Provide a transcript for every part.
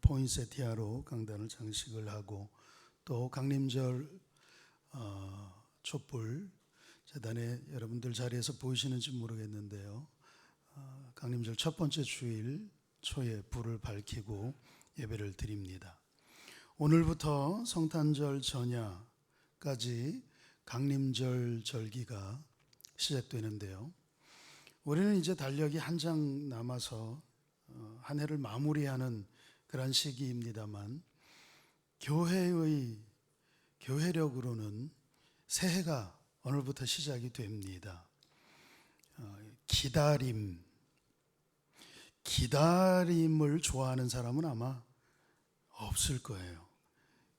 포인세티아로 강단을 장식을 하고 또 강림절 촛불 재단에 여러분들 자리에서 보이시는지 모르겠는데요. 강림절 첫 번째 주일 초에 불을 밝히고 예배를 드립니다. 오늘부터 성탄절 전야까지 강림절 절기가 시작되는데요. 우리는 이제 달력이 한 장 남아서 한 해를 마무리하는 그런 시기입니다만 교회력으로는 새해가 오늘부터 시작이 됩니다. 기다림을 좋아하는 사람은 아마 없을 거예요.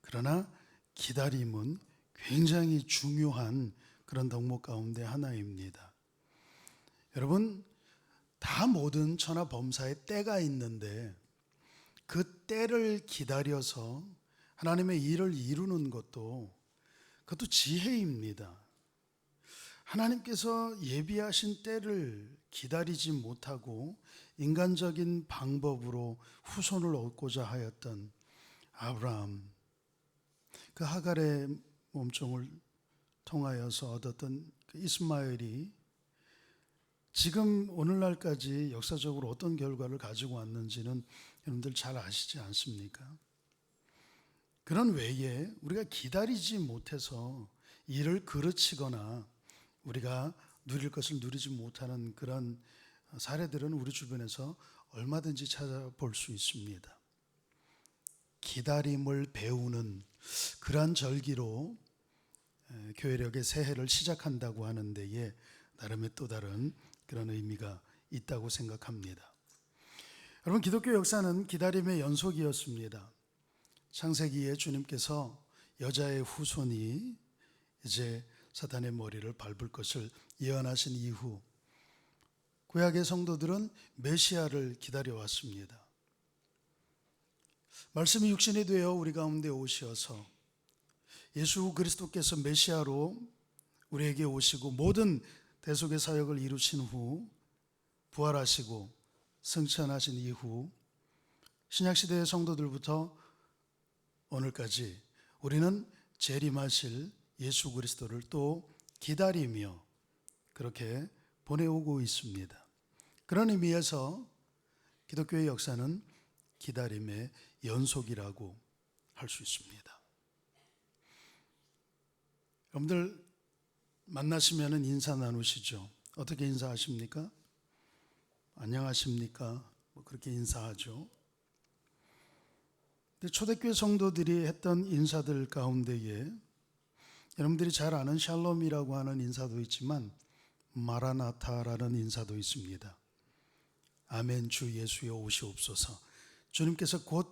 그러나 기다림은 굉장히 중요한 그런 덕목 가운데 하나입니다. 여러분, 다 모든 천하 범사에 때가 있는데 그 때를 기다려서 하나님의 일을 이루는 그것도 지혜입니다. 하나님께서 예비하신 때를 기다리지 못하고 인간적인 방법으로 후손을 얻고자 하였던 아브라함, 그 하갈의 몸종을 통하여서 얻었던 그 이스마엘이 지금 오늘날까지 역사적으로 어떤 결과를 가지고 왔는지는 여러분들 잘 아시지 않습니까? 그런 외에 우리가 기다리지 못해서 일을 그르치거나 우리가 누릴 것을 누리지 못하는 그런 사례들은 우리 주변에서 얼마든지 찾아볼 수 있습니다. 기다림을 배우는 그러한 절기로 교회력의 새해를 시작한다고 하는 데에 나름의 또 다른 그런 의미가 있다고 생각합니다. 여러분, 기독교 역사는 기다림의 연속이었습니다. 창세기에 주님께서 여자의 후손이 이제 사탄의 머리를 밟을 것을 예언하신 이후 구약의 성도들은 메시아를 기다려왔습니다. 말씀이 육신이 되어 우리 가운데 오셔서 예수 그리스도께서 메시아로 우리에게 오시고 모든 대속의 사역을 이루신 후 부활하시고 승천하신 이후 신약시대의 성도들부터 오늘까지 우리는 재림하실 예수 그리스도를 또 기다리며 그렇게 보내오고 있습니다. 그런 의미에서 기독교의 역사는 기다림의 연속이라고 할 수 있습니다. 여러분들 만나시면 인사 나누시죠. 어떻게 인사하십니까? 안녕하십니까? 그렇게 인사하죠. 근데 초대교회 성도들이 했던 인사들 가운데에 여러분들이 잘 아는 샬롬이라고 하는 인사도 있지만 마라나타라는 인사도 있습니다. 아멘, 주 예수여 오시옵소서. 주님께서 곧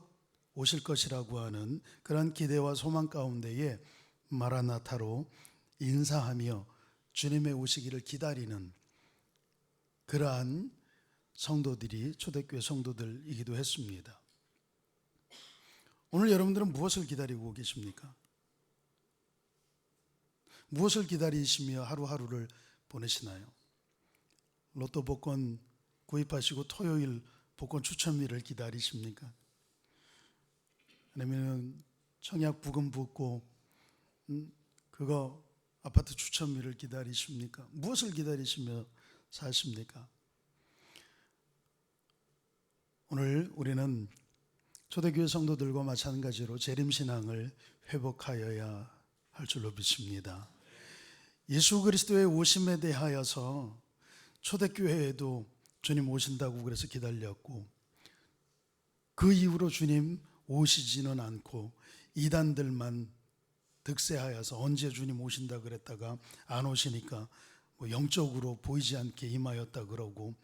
오실 것이라고 하는 그런 기대와 소망 가운데에 마라나타로 인사하며 주님의 오시기를 기다리는 그러한 성도들이 초대교회 성도들이기도 했습니다. 오늘 여러분들은 무엇을 기다리고 계십니까? 무엇을 기다리시며 하루하루를 보내시나요? 로또 복권 구입하시고 토요일 복권 추첨일을 기다리십니까? 아니면 청약 부금 붙고 그거 아파트 추첨일을 기다리십니까? 무엇을 기다리시며 사십니까? 오늘 우리는 초대교회 성도들과 마찬가지로 재림신앙을 회복하여야 할 줄로 믿습니다. 예수 그리스도의 오심에 대하여서 초대교회에도 주님 오신다고 그래서 기다렸고 그 이후로 주님 오시지는 않고 이단들만 득세하여서 언제 주님 오신다 그랬다가 안 오시니까 영적으로 보이지 않게 임하였다 그러고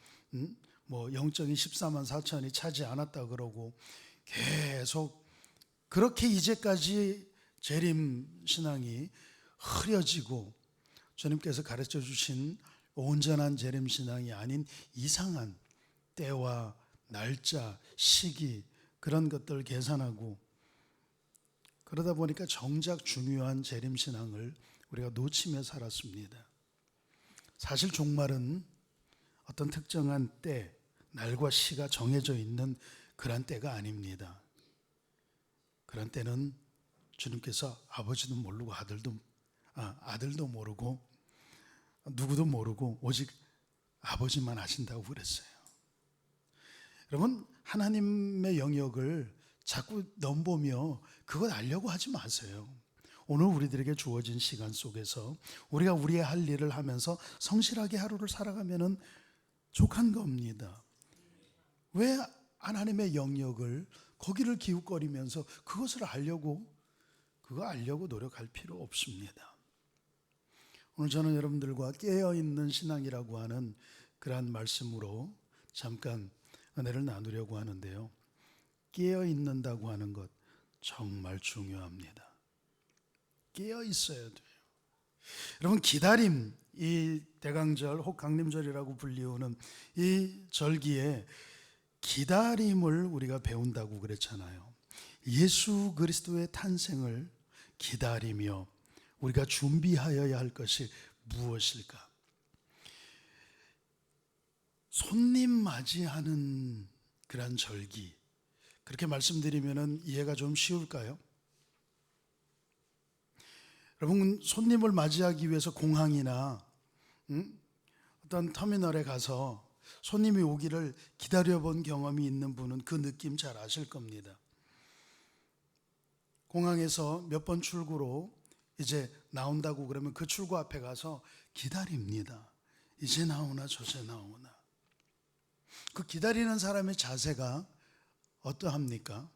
영적인 14만 4천이 차지 않았다 그러고 계속 그렇게 이제까지 재림 신앙이 흐려지고 주님께서 가르쳐 주신 온전한 재림 신앙이 아닌 이상한 때와 날짜, 시기 그런 것들을 계산하고 그러다 보니까 정작 중요한 재림 신앙을 우리가 놓치며 살았습니다. 사실 종말은 어떤 특정한 때, 날과 시가 정해져 있는 그런 때가 아닙니다. 그런 때는 주님께서 아버지도 모르고 아들도 모르고 누구도 모르고 오직 아버지만 아신다고 그랬어요. 여러분, 하나님의 영역을 자꾸 넘보며 그것 알려고 하지 마세요. 오늘 우리들에게 주어진 시간 속에서 우리가 우리의 할 일을 하면서 성실하게 하루를 살아가면 족한 겁니다. 왜 하나님의 영역을 거기를 기웃거리면서 그것을 알려고 노력할 필요 없습니다. 오늘 저는 여러분들과 깨어있는 신앙이라고 하는 그러한 말씀으로 잠깐 은혜를 나누려고 하는데요. 깨어있는다고 하는 것 정말 중요합니다. 깨어있어야 돼요. 여러분, 기다림, 이 대강절 혹 강림절이라고 불리우는 이 절기에 기다림을 우리가 배운다고 그랬잖아요. 예수 그리스도의 탄생을 기다리며 우리가 준비하여야 할 것이 무엇일까? 손님 맞이하는 그런 절기, 그렇게 말씀드리면 이해가 좀 쉬울까요? 여러분, 손님을 맞이하기 위해서 공항이나 어떤 터미널에 가서 손님이 오기를 기다려본 경험이 있는 분은 그 느낌 잘 아실 겁니다. 공항에서 몇 번 출구로 이제 나온다고 그러면 그 출구 앞에 가서 기다립니다. 이제 나오나 저제 나오나. 그 기다리는 사람의 자세가 어떠합니까?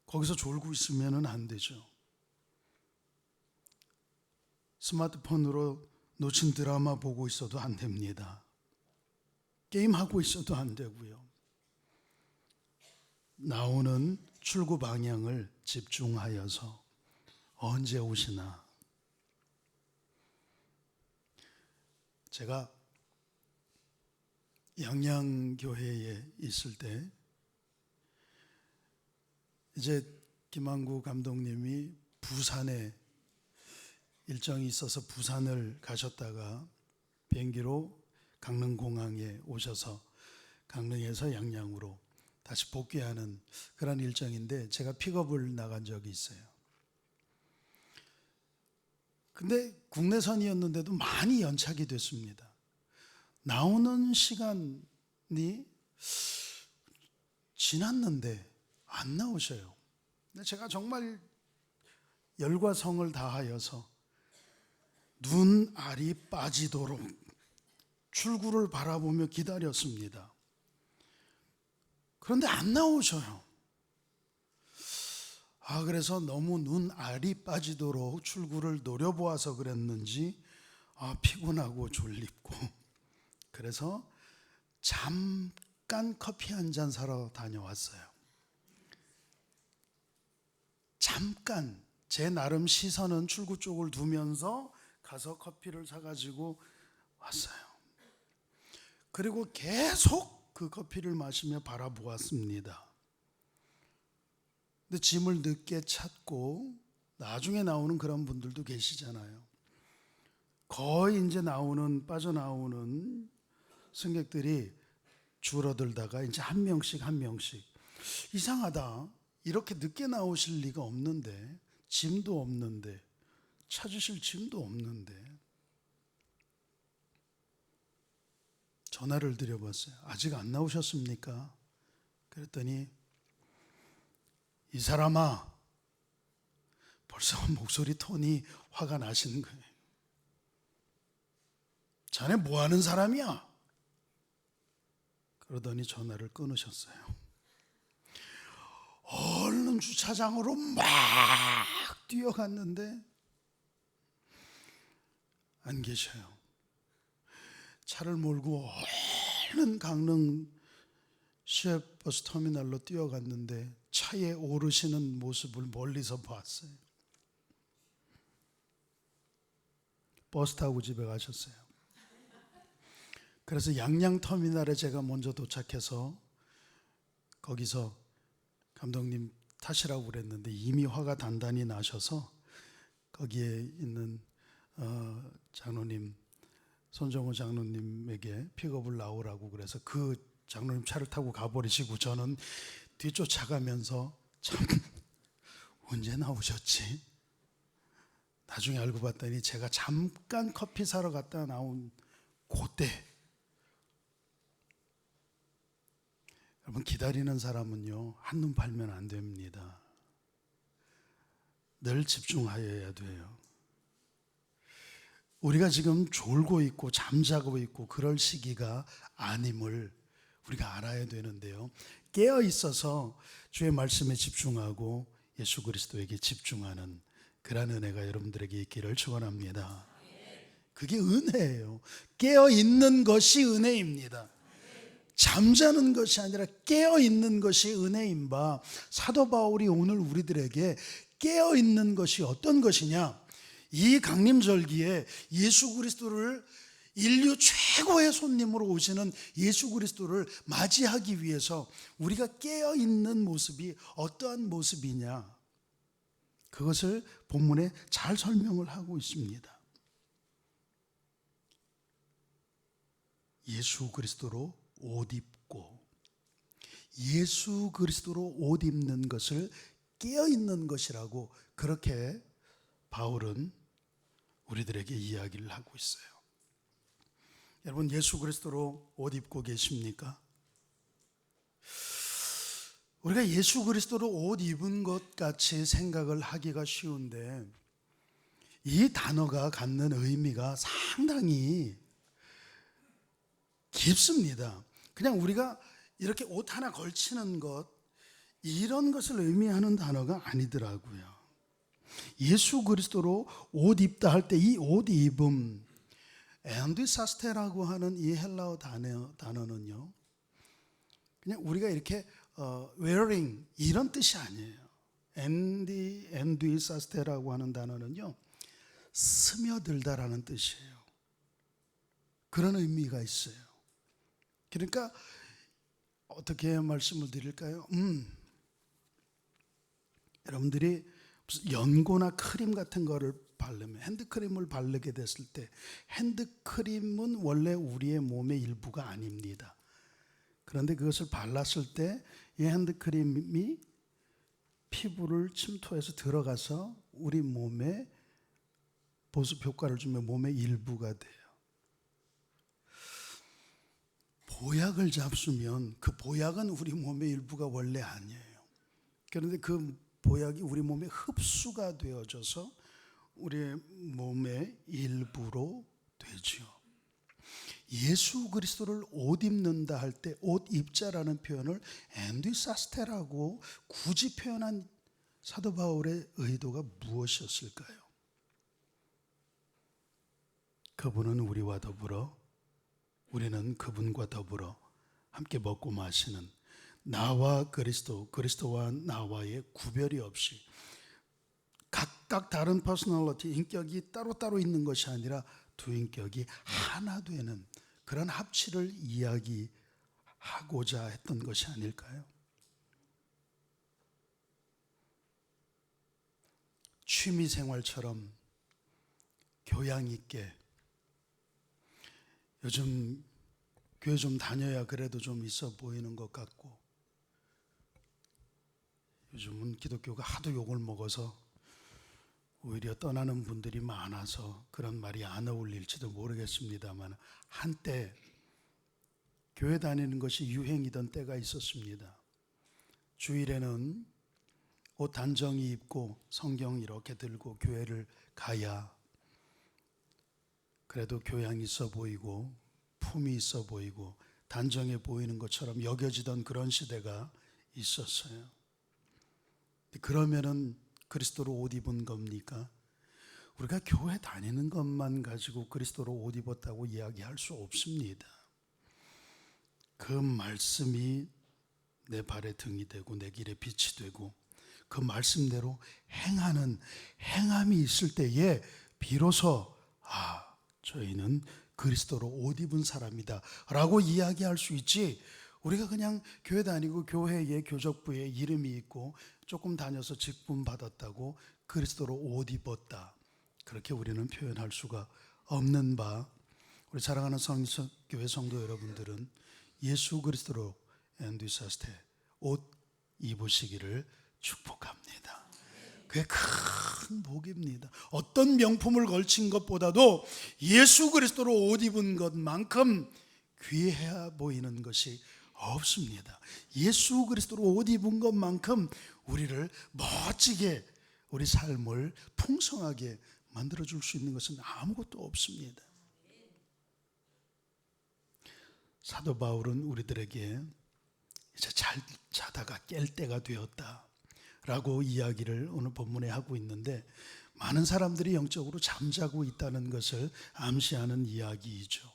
거기서 졸고 있으면 안 되죠. 스마트폰으로 놓친 드라마 보고 있어도 안 됩니다. 게임하고 있어도 안 되고요. 나오는 출구 방향을 집중하여서 언제 오시나. 제가 양양교회에 있을 때 이제 김한구 감독님이 부산에 일정이 있어서 부산을 가셨다가 비행기로 강릉공항에 오셔서 강릉에서 양양으로 다시 복귀하는 그런 일정인데 제가 픽업을 나간 적이 있어요. 근데 국내선이었는데도 많이 연착이 됐습니다. 나오는 시간이 지났는데 안 나오셔요. 근데 제가 정말 열과 성을 다하여서 눈알이 빠지도록 출구를 바라보며 기다렸습니다. 그런데 안 나오셔요. 그래서 너무 눈알이 빠지도록 출구를 노려보아서 그랬는지 피곤하고 졸립고, 그래서 잠깐 커피 한 잔 사러 다녀왔어요. 잠깐 제 나름 시선은 출구 쪽을 두면서 가서 커피를 사가지고 왔어요. 그리고 계속 그 커피를 마시며 바라보았습니다. 근데 짐을 늦게 찾고 나중에 나오는 그런 분들도 계시잖아요. 거의 이제 빠져나오는 승객들이 줄어들다가 이제 한 명씩 이상하다. 이렇게 늦게 나오실 리가 없는데, 짐도 없는데, 찾으실 짐도 없는데. 전화를 드려봤어요. 아직 안 나오셨습니까? 그랬더니 이 사람아, 벌써 목소리 톤이 화가 나시는 거예요. 자네 뭐 하는 사람이야? 그러더니 전화를 끊으셨어요. 얼른 주차장으로 막 뛰어갔는데 안 계셔요. 차를 몰고 얼른 강릉 시외버스 터미널로 뛰어갔는데 차에 오르시는 모습을 멀리서 봤어요. 버스 타고 집에 가셨어요. 그래서 양양터미널에 제가 먼저 도착해서 거기서 감독님 타시라고 그랬는데 이미 화가 단단히 나셔서 거기에 있는 장로님, 손정호 장로님에게 픽업을 나오라고 그래서 그 장로님 차를 타고 가버리시고 저는 뒤쫓아가면서 참 언제 나오셨지? 나중에 알고 봤더니 제가 잠깐 커피 사러 갔다 나온 그때. 여러분, 기다리는 사람은요, 한눈 팔면 안 됩니다. 늘 집중하여야 돼요. 우리가 지금 졸고 있고 잠자고 있고 그럴 시기가 아님을 우리가 알아야 되는데요, 깨어 있어서 주의 말씀에 집중하고 예수 그리스도에게 집중하는 그런 은혜가 여러분들에게 있기를 축원합니다. 그게 은혜예요. 깨어 있는 것이 은혜입니다. 잠자는 것이 아니라 깨어 있는 것이 은혜인 바, 사도 바울이 오늘 우리들에게 깨어 있는 것이 어떤 것이냐, 이 강림절기에 예수 그리스도를, 인류 최고의 손님으로 오시는 예수 그리스도를 맞이하기 위해서 우리가 깨어 있는 모습이 어떠한 모습이냐, 그것을 본문에 잘 설명을 하고 있습니다. 예수 그리스도로 옷 입고, 예수 그리스도로 옷 입는 것을 깨어 있는 것이라고 그렇게 바울은 우리들에게 이야기를 하고 있어요. 여러분, 예수 그리스도로 옷 입고 계십니까? 우리가 예수 그리스도로 옷 입은 것 같이 생각을 하기가 쉬운데, 이 단어가 갖는 의미가 상당히 깊습니다. 그냥 우리가 이렇게 옷 하나 걸치는 것, 이런 것을 의미하는 단어가 아니더라고요. 예수 그리스도로 옷 입다 할 때 이 옷 입음, 엔디사스테라고 하는 이 헬라어 단어는요, 그냥 우리가 이렇게 wearing 이런 뜻이 아니에요. 엔디사스테라고 하는 단어는요, 스며들다라는 뜻이에요. 그런 의미가 있어요. 그러니까 어떻게 말씀을 드릴까요? 여러분들이 무슨 연고나 크림 같은 거를 바르면, 핸드크림을 바르게 됐을 때, 핸드크림은 원래 우리의 몸의 일부가 아닙니다. 그런데 그것을 발랐을 때 이 핸드크림이 피부를 침투해서 들어가서 우리 몸에 보습 효과를 주며 몸의 일부가 돼요. 보약을 잡수면 그 보약은 우리 몸의 일부가 원래 아니에요. 그런데 그 보약이 우리 몸에 흡수가 되어져서 우리 몸의 일부로 되죠. 예수 그리스도를 옷 입는다 할 때 옷 입자라는 표현을 엔디사스테라고 굳이 표현한 사도 바울의 의도가 무엇이었을까요? 그분은 우리와 더불어, 우리는 그분과 더불어 함께 먹고 마시는, 나와 그리스도, 그리스도와 나와의 구별이 없이 각각 다른 퍼스널리티, 인격이 따로따로 있는 것이 아니라 두 인격이 하나 되는 그런 합치를 이야기하고자 했던 것이 아닐까요? 취미생활처럼 교양 있게, 요즘 교회 좀 다녀야 그래도 좀 있어 보이는 것 같고, 요즘은 기독교가 하도 욕을 먹어서 오히려 떠나는 분들이 많아서 그런 말이 안 어울릴지도 모르겠습니다만, 한때 교회 다니는 것이 유행이던 때가 있었습니다. 주일에는 옷 단정히 입고 성경 이렇게 들고 교회를 가야 그래도 교양 있어 보이고 품이 있어 보이고 단정해 보이는 것처럼 여겨지던 그런 시대가 있었어요. 그러면은 그리스도로 옷 입은 겁니까? 우리가 교회 다니는 것만 가지고 그리스도로 옷 입었다고 이야기할 수 없습니다. 그 말씀이 내 발의 등이 되고 내 길의 빛이 되고 그 말씀대로 행하는 행함이 있을 때에 비로소 저희는 그리스도로 옷 입은 사람이다 라고 이야기할 수 있지, 우리가 그냥 교회 다니고 교회에 교적부에 이름이 있고 조금 다녀서 직분 받았다고 그리스도로 옷 입었다, 그렇게 우리는 표현할 수가 없는 바, 우리 사랑하는 교회 성도 여러분들은 예수 그리스도로 엔디사스테 옷 입으시기를 축복합니다. 그게 큰 복입니다. 어떤 명품을 걸친 것보다도 예수 그리스도로 옷 입은 것만큼 귀해 보이는 것이 없습니다. 예수 그리스도로 옷 입은 것만큼 우리를 멋지게, 우리 삶을 풍성하게 만들어줄 수 있는 것은 아무것도 없습니다. 사도 바울은 우리들에게 이제 잘 자다가 깰 때가 되었다 라고 이야기를 오늘 본문에 하고 있는데, 많은 사람들이 영적으로 잠자고 있다는 것을 암시하는 이야기이죠.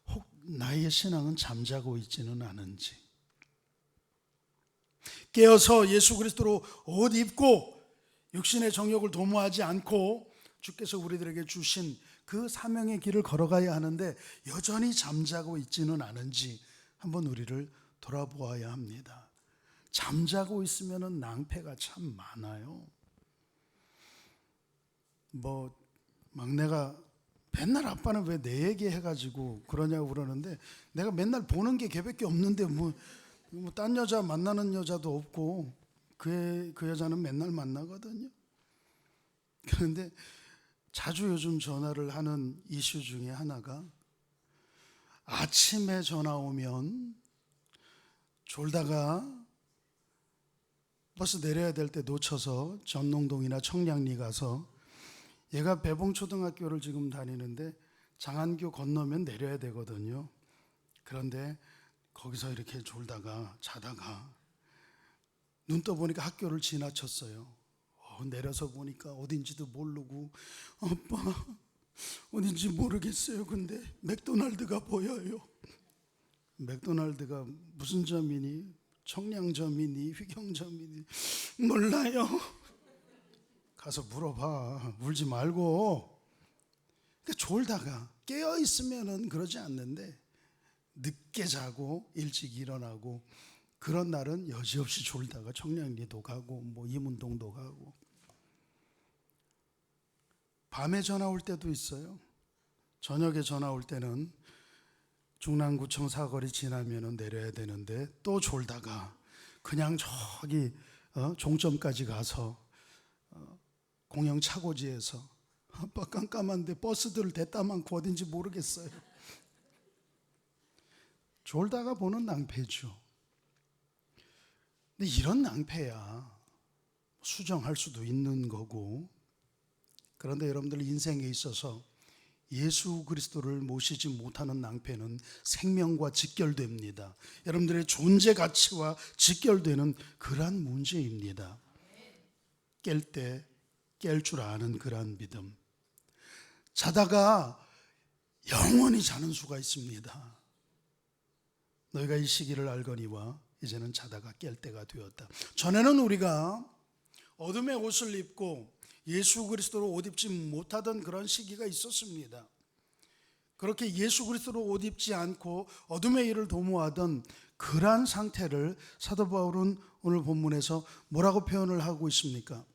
혹 나의 신앙은 잠자고 있지는 않은지, 깨어서 예수 그리스도로 옷 입고 육신의 정욕을 도모하지 않고 주께서 우리들에게 주신 그 사명의 길을 걸어가야 하는데 여전히 잠자고 있지는 않은지 한번 우리를 돌아보아야 합니다. 잠자고 있으면 낭패가 참 많아요. 막내가 맨날 아빠는 왜 내 얘기 해가지고 그러냐고 그러는데, 내가 맨날 보는 게 걔밖에 없는데 딴 여자 만나는 여자도 없고 그 여자는 맨날 만나거든요. 그런데 자주 요즘 전화를 하는 이슈 중에 하나가, 아침에 전화 오면 졸다가 버스 내려야 될 때 놓쳐서 전농동이나 청량리 가서, 얘가 배봉초등학교를 지금 다니는데 장안교 건너면 내려야 되거든요. 그런데 거기서 이렇게 졸다가 자다가 눈 떠보니까 학교를 지나쳤어요. 내려서 보니까 어딘지도 모르고, 아빠 어딘지 모르겠어요. 근데 맥도날드가 보여요. 맥도날드가 무슨 점이니? 청량점이니? 휘경점이니? 몰라요. 가서 물어봐. 울지 말고. 그러니까 졸다가 깨어있으면 그러지 않는데 늦게 자고 일찍 일어나고, 그런 날은 여지없이 졸다가 청량리도 가고 이문동도 가고. 밤에 전화 올 때도 있어요. 저녁에 전화 올 때는 중랑구청 사거리 지나면 내려야 되는데 또 졸다가 그냥 저기 종점까지 가서 공영 차고지에서, 아빠 깜깜한데 버스들 대따 많고 어딘지 모르겠어요. 졸다가 보는 낭패죠. 근데 이런 낭패야 수정할 수도 있는 거고, 그런데 여러분들 인생에 있어서 예수 그리스도를 모시지 못하는 낭패는 생명과 직결됩니다. 여러분들의 존재 가치와 직결되는 그러한 문제입니다. 깰 때 깰 줄 아는 그러한 믿음. 자다가 영원히 자는 수가 있습니다. 너희가 이 시기를 알거니와 이제는 자다가 깰 때가 되었다. 전에는 우리가 어둠의 옷을 입고 예수 그리스도로 옷 입지 못하던 그런 시기가 있었습니다. 그렇게 예수 그리스도로 옷 입지 않고 어둠의 일을 도모하던 그러한 상태를 사도 바울은 오늘 본문에서 뭐라고 표현을 하고 있습니까?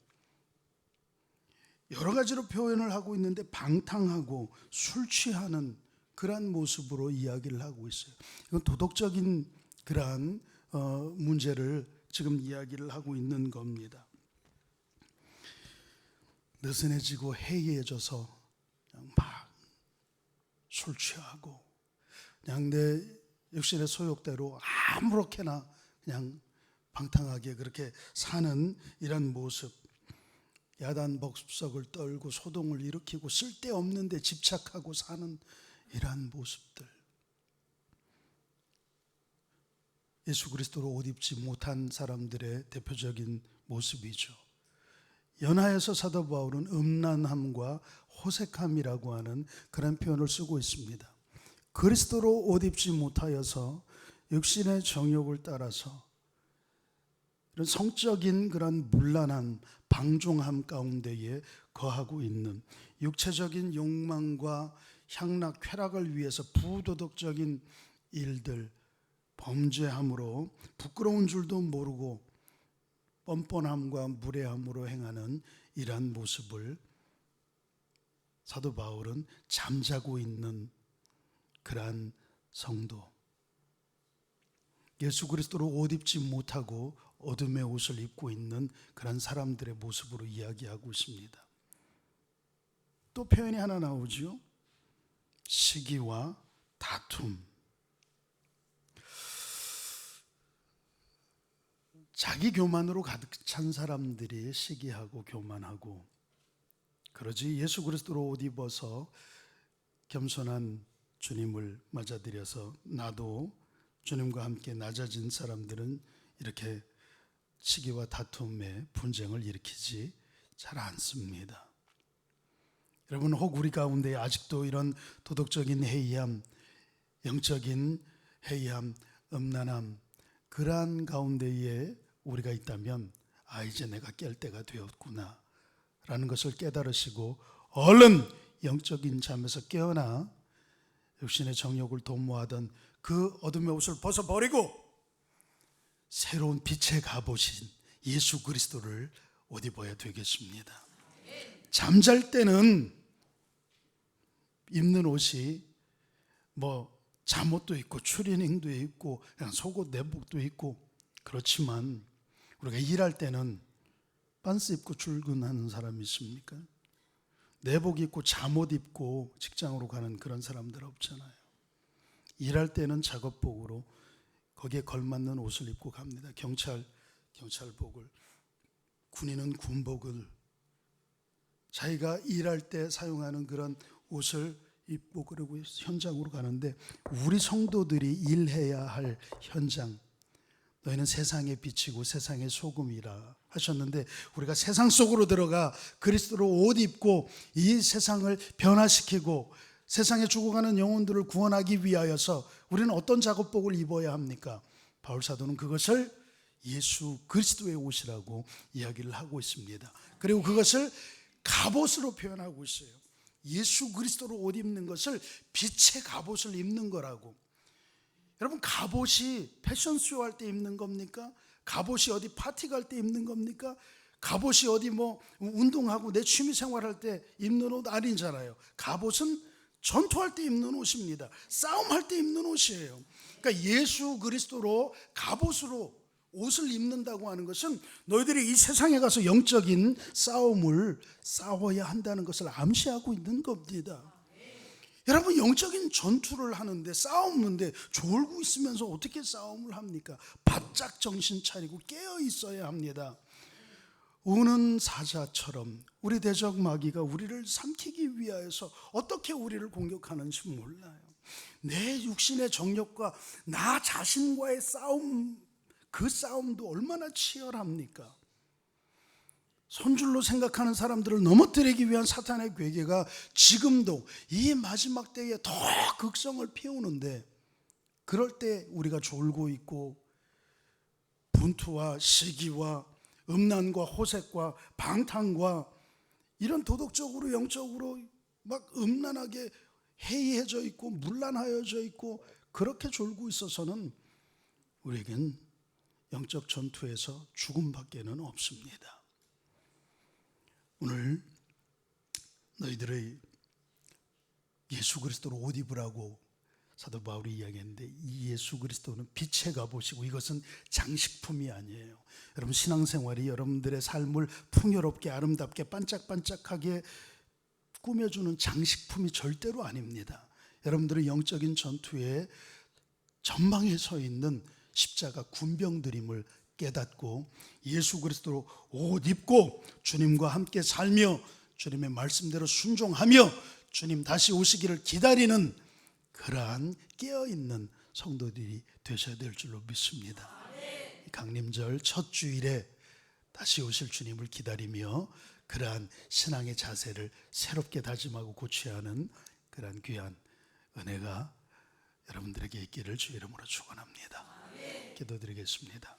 여러 가지로 표현을 하고 있는데 방탕하고 술 취하는 그러한 모습으로 이야기를 하고 있어요. 이건 도덕적인 그러한 문제를 지금 이야기를 하고 있는 겁니다. 느슨해지고 해이해져서 그냥 막 술 취하고 그냥 내 육신의 소욕대로 아무렇게나 그냥 방탕하게 그렇게 사는 이런 모습, 야단 복석을 떨고 소동을 일으키고 쓸데없는 데 집착하고 사는 이러한 모습들, 예수 그리스도로 옷 입지 못한 사람들의 대표적인 모습이죠. 연하에서 사도 바울은 음란함과 호색함이라고 하는 그런 표현을 쓰고 있습니다. 그리스도로 옷 입지 못하여서 육신의 정욕을 따라서 이런 성적인 그런 문란함, 방종함 가운데에 거하고 있는 육체적인 욕망과 향락, 쾌락을 위해서 부도덕적인 일들, 범죄함으로 부끄러운 줄도 모르고 뻔뻔함과 무례함으로 행하는 이러한 모습을 사도 바울은 잠자고 있는 그러한 성도, 예수 그리스도로 옷 입지 못하고 어둠의 옷을 입고 있는 그런 사람들의 모습으로 이야기하고 있습니다. 또 표현이 하나 나오죠. 시기와 다툼. 자기 교만으로 가득 찬 사람들이 시기하고 교만하고, 그러지 예수 그리스도로 옷 입어서 겸손한 주님을 맞아들여서 나도 주님과 함께 낮아진 사람들은 이렇게 시기와 다툼의 분쟁을 일으키지 잘 않습니다. 여러분, 혹 우리 가운데 아직도 이런 도덕적인 해이함, 영적인 해이함, 음란함, 그러한 가운데에 우리가 있다면 이제 내가 깰 때가 되었구나 라는 것을 깨달으시고 얼른 영적인 잠에서 깨어나 육신의 정욕을 도모하던 그 어둠의 옷을 벗어버리고 새로운 빛의 갑옷인 예수 그리스도를 옷 입어야 되겠습니다. 잠잘 때는 입는 옷이 잠옷도 있고 추리닝도 있고 그냥 속옷 내복도 있고 그렇지만 우리가 일할 때는 반스 입고 출근하는 사람이 있습니까? 내복 입고 잠옷 입고 직장으로 가는 그런 사람들 없잖아요. 일할 때는 작업복으로 거기에 걸맞는 옷을 입고 갑니다. 경찰복을, 군인은 군복을, 자기가 일할 때 사용하는 그런 옷을 입고 그러고 현장으로 가는데, 우리 성도들이 일해야 할 현장, 너희는 세상의 빛이고 세상의 소금이라 하셨는데, 우리가 세상 속으로 들어가 그리스도로 옷 입고 이 세상을 변화시키고 세상에 죽어가는 영혼들을 구원하기 위하여서 우리는 어떤 작업복을 입어야 합니까? 바울 사도는 그것을 예수 그리스도의 옷이라고 이야기를 하고 있습니다. 그리고 그것을 갑옷으로 표현하고 있어요. 예수 그리스도로 옷 입는 것을 빛의 갑옷을 입는 거라고. 여러분, 갑옷이 패션쇼 할 때 입는 겁니까? 갑옷이 어디 파티 갈 때 입는 겁니까? 갑옷이 어디 운동하고 내 취미 생활할 때 입는 옷 아니잖아요. 갑옷은 전투할 때 입는 옷입니다. 싸움할 때 입는 옷이에요. 그러니까 예수 그리스도로 갑옷으로 옷을 입는다고 하는 것은 너희들이 이 세상에 가서 영적인 싸움을 싸워야 한다는 것을 암시하고 있는 겁니다. 여러분, 영적인 전투를 하는데, 싸우는데 졸고 있으면서 어떻게 싸움을 합니까? 바짝 정신 차리고 깨어 있어야 합니다. 우는 사자처럼 우리 대적 마귀가 우리를 삼키기 위하여서 어떻게 우리를 공격하는지 몰라요. 내 육신의 정욕과 나 자신과의 싸움, 그 싸움도 얼마나 치열합니까? 손줄로 생각하는 사람들을 넘어뜨리기 위한 사탄의 괴계가 지금도 이 마지막 때에 더 극성을 피우는데, 그럴 때 우리가 졸고 있고 분투와 시기와 음란과 호색과 방탕과 이런 도덕적으로 영적으로 막 음란하게 해이해져 있고 문란하여져 있고 그렇게 졸고 있어서는 우리에겐 영적 전투에서 죽음밖에는 없습니다. 오늘 너희들의 예수 그리스도로 옷 입으라고 사도 바울이 이야기했는데, 이 예수 그리스도는 빛의 갑옷이고 이것은 장식품이 아니에요. 여러분, 신앙생활이 여러분들의 삶을 풍요롭게 아름답게 반짝반짝하게 꾸며주는 장식품이 절대로 아닙니다. 여러분들의 영적인 전투에 전방에 서 있는 십자가 군병들임을 깨닫고 예수 그리스도로 옷 입고 주님과 함께 살며 주님의 말씀대로 순종하며 주님 다시 오시기를 기다리는 그러한 깨어있는 성도들이 되셔야 될 줄로 믿습니다. 강림절 첫 주일에 다시 오실 주님을 기다리며 그러한 신앙의 자세를 새롭게 다짐하고 고쳐야 하는 그러한 귀한 은혜가 여러분들에게 있기를 주 이름으로 축원합니다. 기도드리겠습니다.